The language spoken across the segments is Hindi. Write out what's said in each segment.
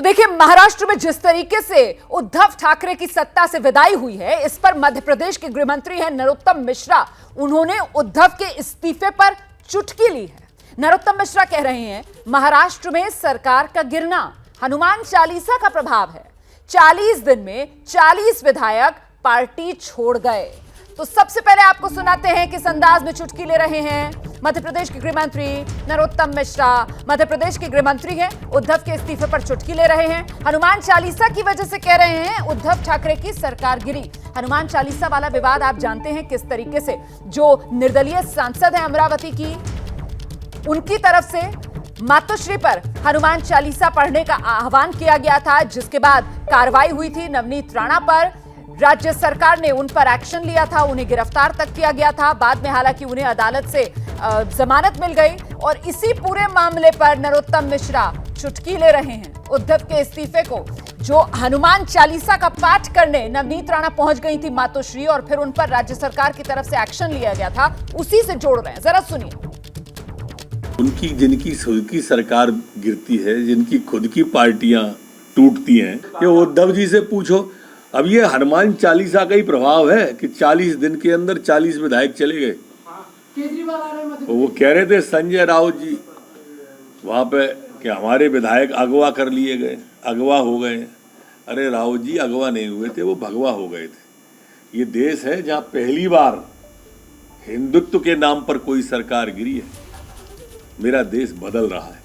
तो देखिए, महाराष्ट्र में जिस तरीके से उद्धव ठाकरे की सत्ता से विदाई हुई है, इस पर मध्य प्रदेश के गृह मंत्री हैं नरोत्तम मिश्रा। उन्होंने उद्धव के इस्तीफे पर चुटकी ली है। नरोत्तम मिश्रा कह रहे हैं, महाराष्ट्र में सरकार का गिरना हनुमान चालीसा का प्रभाव है। 40 दिन में 40 विधायक पार्टी छोड़ गए। तो सबसे पहले आपको सुनाते हैं किस अंदाज में चुटकी ले रहे हैं मध्य प्रदेश के गृह मंत्री नरोत्तम मिश्रा। मध्य प्रदेश के गृह मंत्री हैं, उद्धव के इस्तीफे पर चुटकी ले रहे हैं। हनुमान चालीसा की वजह से कह रहे हैं उद्धव ठाकरे की सरकार गिरी। हनुमान चालीसा वाला विवाद आप जानते हैं किस तरीके से, जो निर्दलीय सांसद है अमरावती की, उनकी तरफ से मातोश्री पर हनुमान चालीसा पढ़ने का आह्वान किया गया था, जिसके बाद कार्रवाई हुई थी नवनीत राणा पर। राज्य सरकार ने उन पर एक्शन लिया था, उन्हें गिरफ्तार तक किया गया था। बाद में हालांकि उन्हें अदालत से जमानत मिल गई। और इसी पूरे मामले पर नरोत्तम मिश्रा चुटकी ले रहे हैं उद्धव के इस्तीफे को, जो हनुमान चालीसा का पाठ करने नवनीत राणा पहुंच गई थी मातोश्री, और फिर उन पर राज्य सरकार की तरफ से एक्शन लिया गया था, उसी से जोड़ रहे हैं। जरा सुनिए। जिनकी खुद की सरकार गिरती है, जिनकी खुद की पार्टियां टूटती हैं, ये उद्धव जी से पूछो। अब ये हनुमान चालीसा का ही प्रभाव है कि 40 दिन के अंदर 40 विधायक चले गए। केजरीवाल आ रहे हैं, वो कह रहे थे संजय राउत जी वहां पे कि हमारे विधायक अगवा कर लिए गए, अगवा हो गए। अरे राउत जी अगवा नहीं हुए थे, वो भगवा हो गए थे। ये देश है जहां पहली बार हिंदुत्व के नाम पर कोई सरकार गिरी है। मेरा देश बदल रहा है।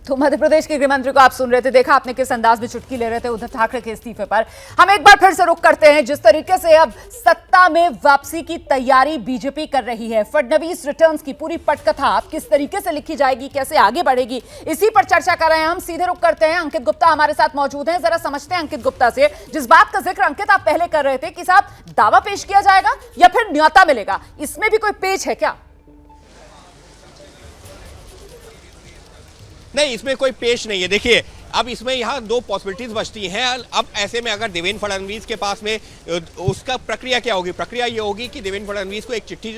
तो मध्य प्रदेश के गृह मंत्री को आप सुन रहे थे, देखा आपने किस अंदाज में चुटकी ले रहे थे उद्धव ठाकरे के इस्तीफे पर। हम एक बार फिर से रुख करते हैं जिस तरीके से अब सत्ता में वापसी की तैयारी बीजेपी कर रही है। फडणवीस रिटर्न्स की पूरी पटकथा अब किस तरीके से लिखी जाएगी, कैसे आगे बढ़ेगी, इसी पर चर्चा कर रहे हैं। हम सीधे रुख करते हैं, अंकित गुप्ता हमारे साथ मौजूद हैं। जरा समझते हैं अंकित गुप्ता से, जिस बात का जिक्र अंकित आप पहले कर रहे थे कि साहब दावा पेश किया जाएगा या फिर न्योता मिलेगा, इसमें भी कोई पेच है क्या? नहीं, इसमें कोई पेश नहीं है। देखिए, अब इसमें यहाँ दो पॉसिबिलिटीज बचती हैं। अब ऐसे में अगर देवेंद्र फडणवीस के पास में उसका प्रक्रिया क्या होगी? प्रक्रिया ये होगी कि देवेंद्र फडणवीस को एक चिट्ठी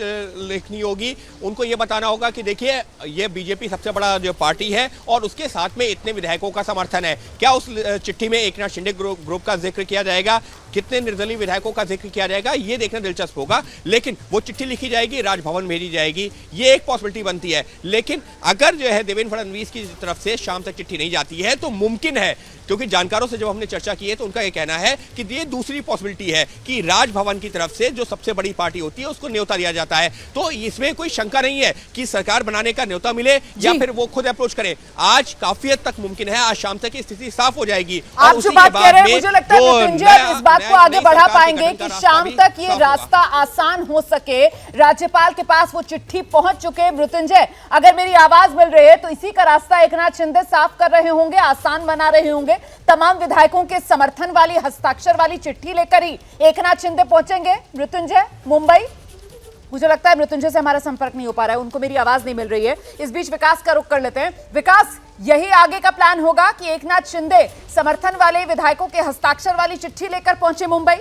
लिखनी होगी। उनको ये बताना होगा कि देखिए, ये बीजेपी सबसे बड़ा जो पार्टी है और उसके साथ में इतने विधायकों का समर्थन है। क्या उस चिट्ठी में एकनाथ शिंदे ग्रुप का जिक्र किया जाएगा, कितने निर्दलीय विधायकों का जिक्र किया जाएगा, ये देखना दिलचस्प होगा। लेकिन वो चिट्ठी लिखी जाएगी, राजभवन भेजी जाएगी, ये एक पॉसिबिलिटी बनती है। लेकिन अगर जो है देवेंद्र फडणवीस की तरफ से शाम तक चिट्ठी नहीं जाती है तो मुमकिन है, क्योंकि जानकारों से जब हमने चर्चा की है तो उनका यह कहना है कि ये दूसरी पॉसिबिलिटी है कि राजभवन की तरफ से जो सबसे बड़ी पार्टी होती है उसको न्योता दिया जाता है। तो इसमें कोई शंका नहीं है कि सरकार बनाने का न्योता मिले या फिर वो खुद अप्रोच करे। आज काफी हद तक मुमकिन है, आज शाम तक की स्थिति साफ हो जाएगी। आप जो बात कह रहे हैं, मुझे लगता है मृत्युंजय इस बात को आगे बढ़ा पाएंगे कि शाम तक ये रास्ता आसान हो सके। राज्यपाल के पास वो चिट्ठी पहुंच चुके। मृत्युंजय, अगर मेरी आवाज मिल रही है तो इसी का रास्ता एकनाथ शिंदे साफ कर रहे होंगे, आसान बना रहे होंगे। तमाम विधायकों के समर्थन वाली, हस्ताक्षर वाली चिट्ठी लेकर ही एकनाथ शिंदे पहुंचेंगे मृत्युंजय मुंबई। मुझे लगता है मृत्युंजय से हमारा संपर्क नहीं हो पा रहा है, उनको मेरी आवाज नहीं मिल रही है। इस बीच विकास का रुख कर लेते हैं। विकास, यही आगे का प्लान होगा कि एकनाथ शिंदे समर्थन वाले विधायकों के हस्ताक्षर वाली चिट्ठी लेकर पहुंचे मुंबई?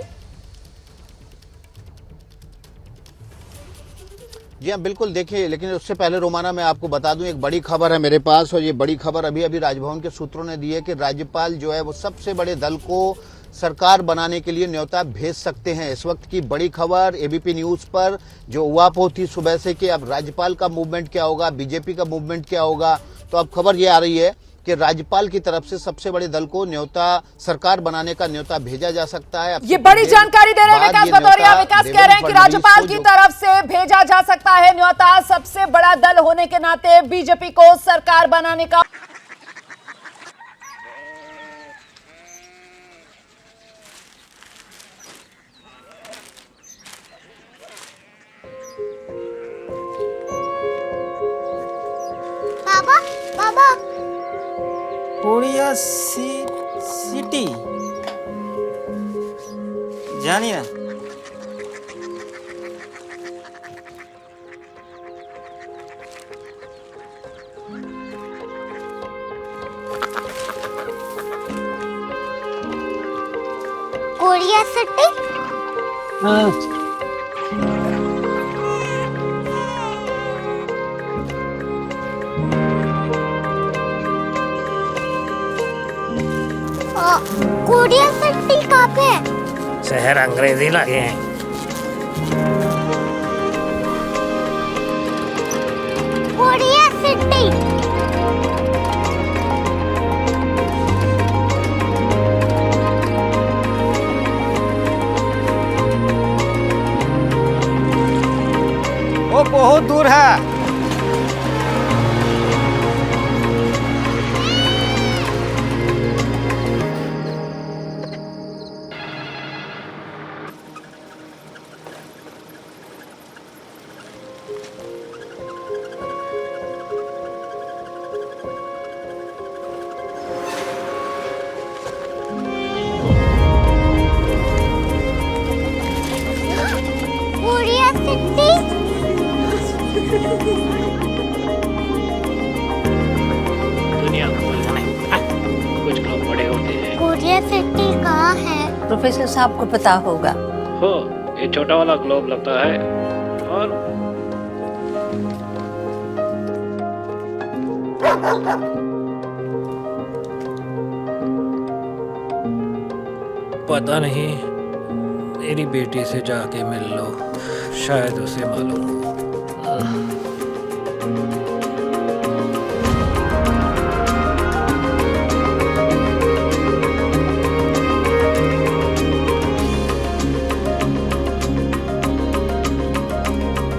जी हाँ, बिल्कुल। देखिए, लेकिन उससे पहले रोमाना मैं आपको बता दूं, एक बड़ी खबर है मेरे पास, और ये बड़ी खबर अभी अभी राजभवन के सूत्रों ने दी है कि राज्यपाल जो है वो सबसे बड़े दल को सरकार बनाने के लिए न्योता भेज सकते हैं। इस वक्त की बड़ी खबर एबीपी न्यूज पर जो उहापोह थी सुबह से कि अब राज्यपाल का मूवमेंट क्या होगा, बीजेपी का मूवमेंट क्या होगा, तो अब खबर ये आ रही है कि राज्यपाल की तरफ से सबसे बड़े दल को न्योता, सरकार बनाने का न्योता भेजा जा सकता है। ये बड़ी जानकारी दे रहे हैं विकास भदौरिया। विकास कह रहे हैं कि राज्यपाल की तरफ से भेजा जा सकता है न्योता, सबसे बड़ा दल होने के नाते बीजेपी को सरकार बनाने का। बाबा, बाबा, कोरिया सिटी जानी ना? Korea city? हाँ। कोरिया सिटी कहाँ पे है? शहर अंग्रेजी लगे हैं। Korea city. वो बहुत दूर है। Korea city. दुनिया को बोलना है, कुछ लोग बड़े होते हैं। कोरिया सिटी कहाँ है? प्रोफेसर साहब को पता होगा। हो, ये छोटा वाला ग्लोब लगता है और पता नहीं, मेरी बेटी से जाके मिल लो, शायद उसे मालूम हो।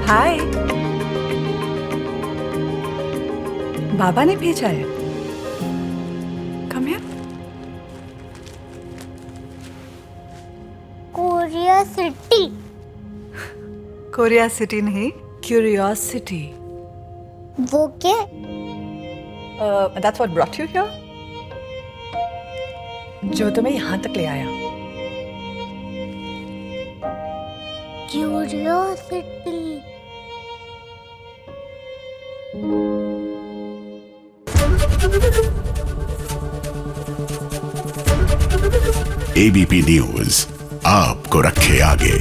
हाय, बाबा ने भेजा है। Come here. Korea city. Korea city नहीं, क्यूरियोसिटी। वो क्या? That's what brought you here? जो तुम्हें यहाँ तक ले आया। क्यूरियोसिटी। एबीपी न्यूज आपको रखे आगे।